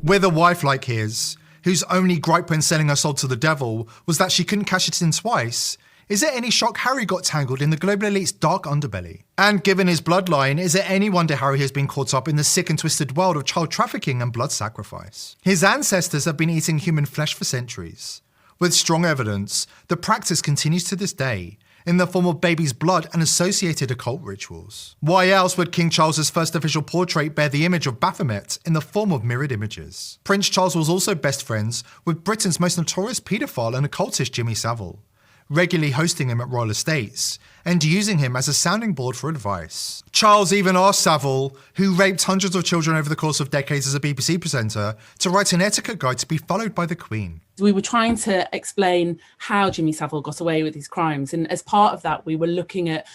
With a wife like his, whose only gripe when selling her soul to the devil was that she couldn't cash it in twice, is it any shock Harry got tangled in the global elite's dark underbelly? And given his bloodline, is it any wonder Harry has been caught up in the sick and twisted world of child trafficking and blood sacrifice? His ancestors have been eating human flesh for centuries. With strong evidence, the practice continues to this day, in the form of baby's blood and associated occult rituals. Why else would King Charles's first official portrait bear the image of Baphomet in the form of mirrored images? Prince Charles was also best friends with Britain's most notorious paedophile and occultist Jimmy Savile, regularly hosting him at royal estates and using him as a sounding board for advice. Charles even asked Savile, who raped hundreds of children over the course of decades as a BBC presenter, to write an etiquette guide to be followed by the Queen. We were trying to explain how Jimmy Savile got away with his crimes, and as part of that we were looking at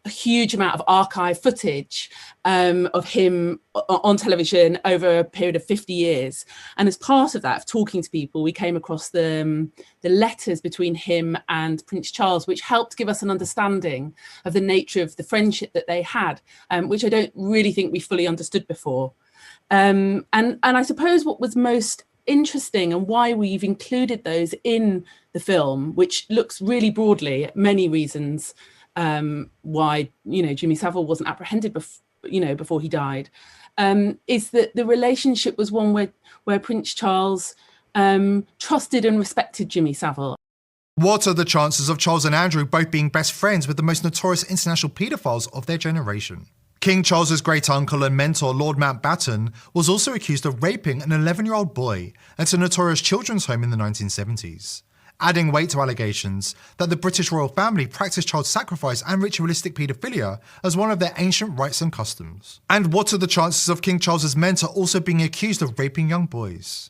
a huge amount of archive footage of him on television over a period of 50 years. And as part of that, of talking to people, we came across the letters between him and Prince Charles, which helped give us an understanding of the nature of the friendship that they had, which I don't really think we fully understood before. And I suppose what was most interesting and why we've included those in the film, which looks really broadly at many reasons why Jimmy Savile wasn't apprehended before he died, is that the relationship was one where Prince Charles trusted and respected Jimmy Savile. What are the chances of Charles and Andrew both being best friends with the most notorious international paedophiles of their generation? King Charles's great uncle and mentor Lord Mountbatten was also accused of raping an 11-year-old boy at a notorious children's home in the 1970s. Adding weight to allegations that the British royal family practiced child sacrifice and ritualistic paedophilia as one of their ancient rites and customs. And what are the chances of King Charles's mentor also being accused of raping young boys?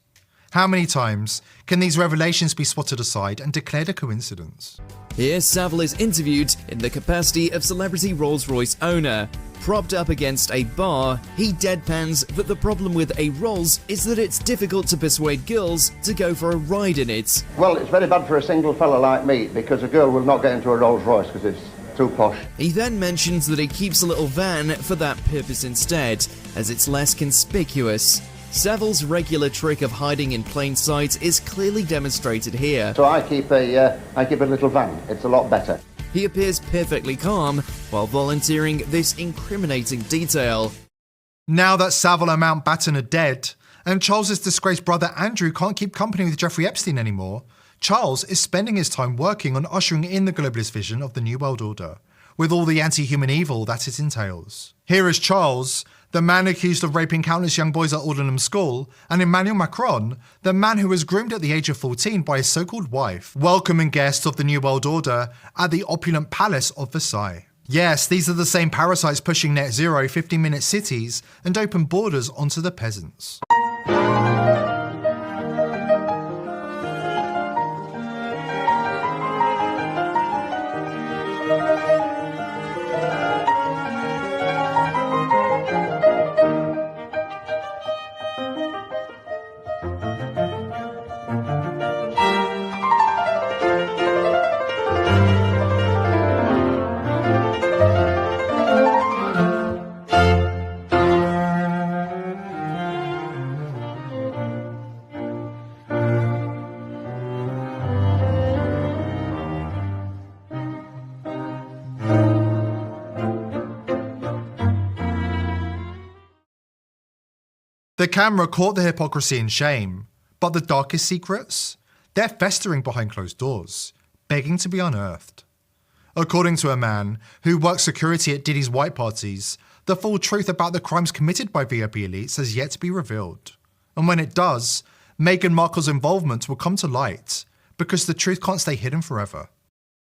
How many times can these revelations be swatted aside and declared a coincidence? Here, Savile is interviewed in the capacity of celebrity Rolls-Royce owner. Propped up against a bar, he deadpans that the problem with a Rolls is that it's difficult to persuade girls to go for a ride in it. Well, it's very bad for a single fella like me, because a girl will not get into a Rolls-Royce because it's too posh. He then mentions that he keeps a little van for that purpose instead, as it's less conspicuous. Savile's regular trick of hiding in plain sight is clearly demonstrated here. So I keep a little van. It's a lot better. He appears perfectly calm while volunteering this incriminating detail. Now that Savile and Mountbatten are dead, and Charles's disgraced brother Andrew can't keep company with Jeffrey Epstein anymore, Charles is spending his time working on ushering in the globalist vision of the New World Order, with all the anti-human evil that it entails. Here is Charles, the man accused of raping countless young boys at Aldenham School, and Emmanuel Macron, the man who was groomed at the age of 14 by his so-called wife, welcoming guests of the New World Order at the opulent Palace of Versailles. Yes, these are the same parasites pushing net zero, 15-minute cities, and open borders onto the peasants. The camera caught the hypocrisy and shame, but the darkest secrets? They're festering behind closed doors, begging to be unearthed. According to a man who works security at Diddy's white parties, the full truth about the crimes committed by VIP elites has yet to be revealed. And when it does, Meghan Markle's involvement will come to light, because the truth can't stay hidden forever.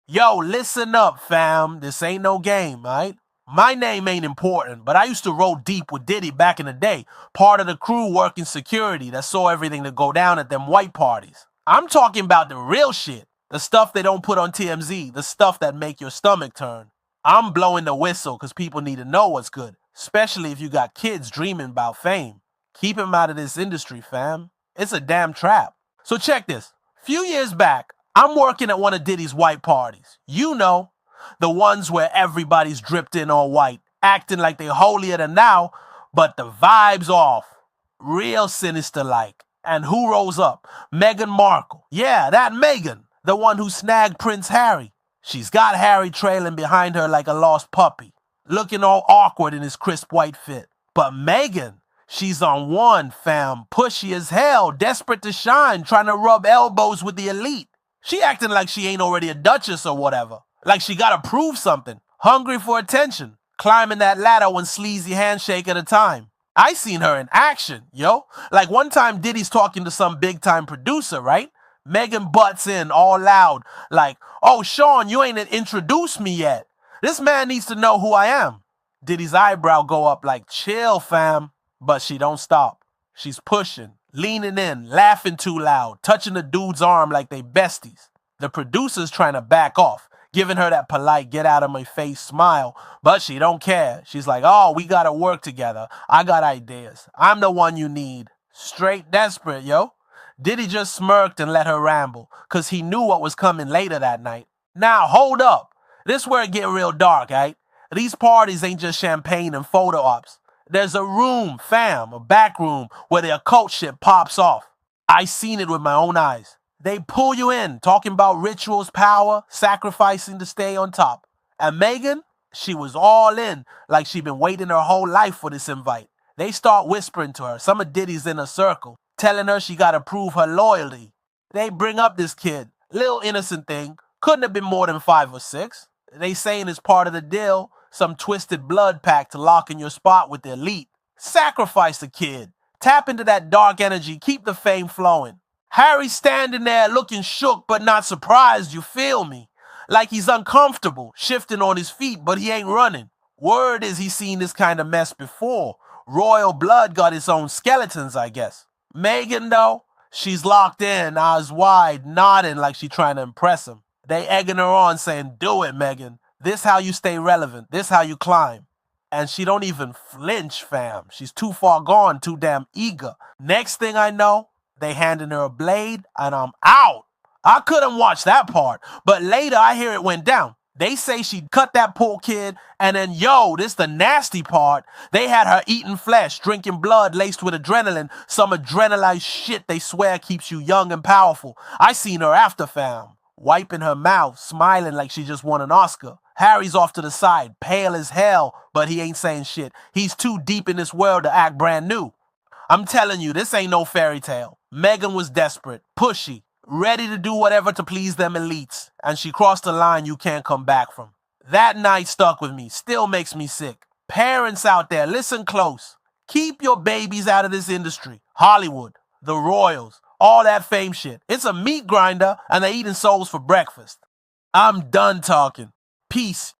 Yo, listen up, fam. This ain't no game, right? My name ain't important, but I used to roll deep with Diddy back in the day, part of the crew working security that saw everything that go down at them white parties. I'm talking about the real shit, the stuff they don't put on TMZ, the stuff that make your stomach turn. I'm blowing the whistle because people need to know what's good, especially if you got kids dreaming about fame. Keep them out of this industry, fam. It's a damn trap. So check this. Few years back, I'm working at one of Diddy's white parties. You know, the ones where everybody's dripped in all white, acting like they holier than thou, but the vibe's off. Real sinister-like. And who rose up? Meghan Markle. Yeah, that Meghan, the one who snagged Prince Harry. She's got Harry trailing behind her like a lost puppy, looking all awkward in his crisp white fit. But Meghan, she's on one, fam, pushy as hell, desperate to shine, trying to rub elbows with the elite. She acting like she ain't already a duchess or whatever, like she gotta prove something, hungry for attention, climbing that ladder one sleazy handshake at a time. I seen her in action, yo. Like one time Diddy's talking to some big-time producer, right? Meghan butts in all loud, like, "Oh, Sean, you ain't introduced me yet. This man needs to know who I am." Diddy's eyebrow go up like, "Chill, fam." But she don't stop. She's pushing, leaning in, laughing too loud, touching the dude's arm like they besties. The producer's trying to back off, giving her that polite get out of my face smile, but she don't care. She's like, "Oh, we gotta work together. I got ideas. I'm the one you need." Straight desperate, yo. Diddy just smirked and let her ramble, cause he knew what was coming later that night. Now, hold up. This where it get real dark, right? These parties ain't just champagne and photo ops. There's a room, fam, a back room, where the occult shit pops off. I seen it with my own eyes. They pull you in, talking about rituals, power, sacrificing to stay on top. And Meghan, she was all in, like she'd been waiting her whole life for this invite. They start whispering to her, some of Diddy's inner circle, telling her she gotta prove her loyalty. They bring up this kid, little innocent thing, couldn't have been more than 5 or 6. They saying it's part of the deal, some twisted blood pact to lock in your spot with the elite. Sacrifice the kid, tap into that dark energy, keep the fame flowing. Harry's standing there looking shook but not surprised, you feel me? Like he's uncomfortable, shifting on his feet, but he ain't running. Word is he's seen this kind of mess before. Royal blood got its own skeletons, I guess. Meghan, though, she's locked in, eyes wide, nodding like she trying to impress him. They egging her on, saying, "Do it, Meghan. This how you stay relevant. This how you climb." And she don't even flinch, fam. She's too far gone, too damn eager. Next thing I know, they handing her a blade, and I'm out. I couldn't watch that part, but later I hear it went down. They say she cut that poor kid, and then, yo, this the nasty part. They had her eating flesh, drinking blood laced with adrenaline, some adrenalized shit they swear keeps you young and powerful. I seen her after, fam, wiping her mouth, smiling like she just won an Oscar. Harry's off to the side, pale as hell, but he ain't saying shit. He's too deep in this world to act brand new. I'm telling you, this ain't no fairy tale. Meghan was desperate, pushy, ready to do whatever to please them elites, and she crossed a line you can't come back from. That night stuck with me, still makes me sick. Parents out there, listen close. Keep your babies out of this industry. Hollywood, the royals, all that fame shit. It's a meat grinder, and they're eating souls for breakfast. I'm done talking. Peace.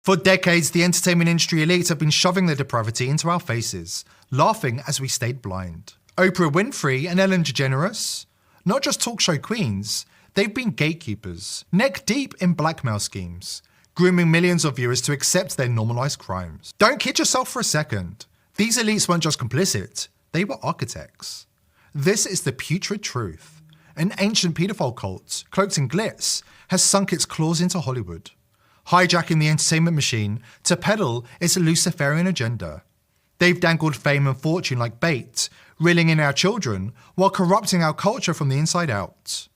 For decades, the entertainment industry elites have been shoving their depravity into our faces, laughing as we stayed blind. Oprah Winfrey and Ellen DeGeneres, not just talk show queens, they've been gatekeepers, neck deep in blackmail schemes, grooming millions of viewers to accept their normalized crimes. Don't kid yourself for a second. These elites weren't just complicit, they were architects. This is the putrid truth. An ancient paedophile cult, cloaked in glitz, has sunk its claws into Hollywood, hijacking the entertainment machine to peddle its Luciferian agenda. They've dangled fame and fortune like bait, reeling in our children while corrupting our culture from the inside out.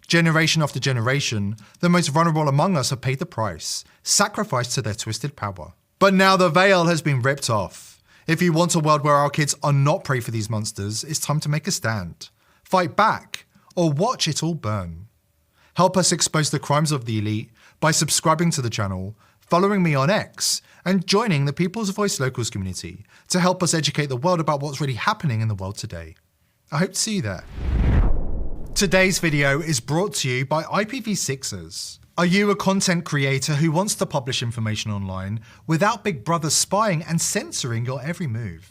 Generation after generation, the most vulnerable among us have paid the price, sacrificed to their twisted power. But now the veil has been ripped off. If you want a world where our kids are not prey for these monsters, it's time to make a stand. Fight back, or watch it all burn. Help us expose the crimes of the elite by subscribing to the channel, following me on X, and joining the People's Voice Locals community to help us educate the world about what's really happening in the world today. I hope to see you there. Today's video is brought to you by IPv6ers. Are you a content creator who wants to publish information online without Big Brother spying and censoring your every move?